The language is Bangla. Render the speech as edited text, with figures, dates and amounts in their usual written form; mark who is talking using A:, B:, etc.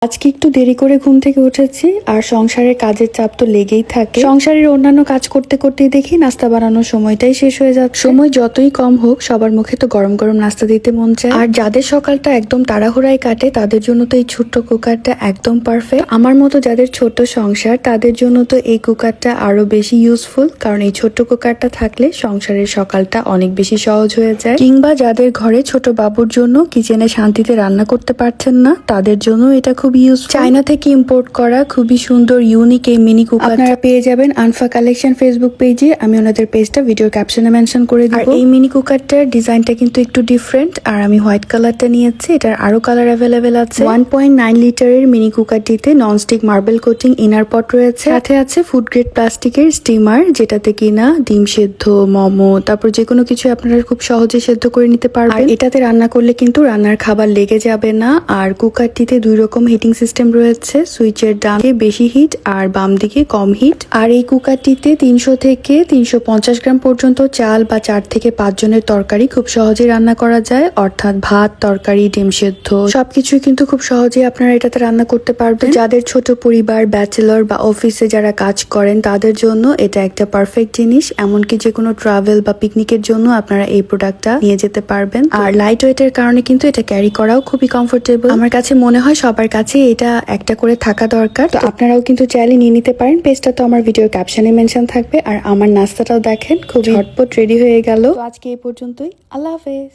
A: আজকে একটু দেরি করে ঘুম থেকে উঠেছি আর সংসারের কাজের চাপ তো লেগেই থাকে। সংসারের অন্যান্য কাজ করতে করতেই দেখি নাস্তা বানানোর সময়টাই শেষ হয়ে যাচ্ছে। সময় যতই কম হোক সবার মুখে তো গরম গরম নাস্তা দিতে মন চায়। আর যাদের সকালটা একদম তাড়াহুড়ায় কাটে তাদের জন্য তো এই ছোট্ট কুকারটা একদম পারফেক্ট। আমার মতো যাদের ছোট্ট সংসার তাদের জন্য তো এই কুকারটা আরো বেশি ইউজফুল, কারণ এই ছোট্ট কুকারটা থাকলে সংসারের সকালটা অনেক বেশি সহজ হয়ে যায়। কিংবা যাদের ঘরে ছোট বাবুর জন্য কিচেনে শান্তিতে রান্না করতে পারছেন না তাদের জন্য এটা খুব ইউজফুল। চায়না থেকে ইম্পোর্ট করা খুবই সুন্দর ইউনিক এই মিনি কুকার আপনারা পেয়ে যাবেন আনফা কালেকশন ফেসবুক পেজে। আমি ওনাদের পেজটা ভিডিওর ক্যাপশনে মেনশন করে দিব। এই মিনি কুকারটার ডিজাইনটা কিন্তু একটু ডিফারেন্ট, আর আমি হোয়াইট কালারটা নিয়েছি। এটার আরো কালার অ্যাভেলেবেল আছে। 1.9 লিটারের মিনি কুকারটিতে nonstick marble coating inner pot রয়েছে, সাথে আছে ফুড গ্রেড প্লাস্টিকের স্টিমার, যেটাতে কিনা ডিম সেদ্ধ, মোমো, তারপর যে কোনো কিছু আপনারা খুব সহজে সেদ্ধ করে নিতে পারবেন। এটাতে রান্না করলে কিন্তু রান্নার খাবার লেগে যাবে না। আর কুকারটিতে দুই রকম হিটিং সিস্টেম রয়েছে, সুইচের ডানে বেশি হিট আর বাম দিকে কম হিট। আর এই কুকারটিতে 300 থেকে 350 গ্রাম পর্যন্ত চাল বা 4 থেকে 5 জনের তরকারি খুব সহজে রান্না করা যায়, অর্থাৎ ভাত, তরকারি, ডিম সেদ্ধ সবকিছুই কিন্তু খুব সহজে আপনারা এটাতে রান্না করতে পারবেন। যাদের ছোট পরিবার, ব্যাচেলর বা অফিসে যারা কাজ করেন তাদের জন্য এটা একটা পারফেক্ট জিনিস। এমনকি যে কোনো ট্রাভেল বা পিকনিকের জন্য আপনারা এই প্রোডাক্টটা নিয়ে যেতে পারবেন। আর লাইট ওয়েটের কারণে কিন্তু এটা ক্যারি করাও খুবই কমফোর্টেবল। আমার কাছে মনে হয় সবার কাছে এটা একটা করে থাকা দরকার। তো আপনারাও কিন্তু চাইলে নিয়ে নিতে পারেন। পেজটা তো আমার ভিডিওর ক্যাপশনে মেনশন থাকবে। আর আমার নাস্তাটাও দেখেন খুব ঝটপট রেডি হয়ে গেল। আজকে এই পর্যন্তই। আল্লাহ হাফেজ।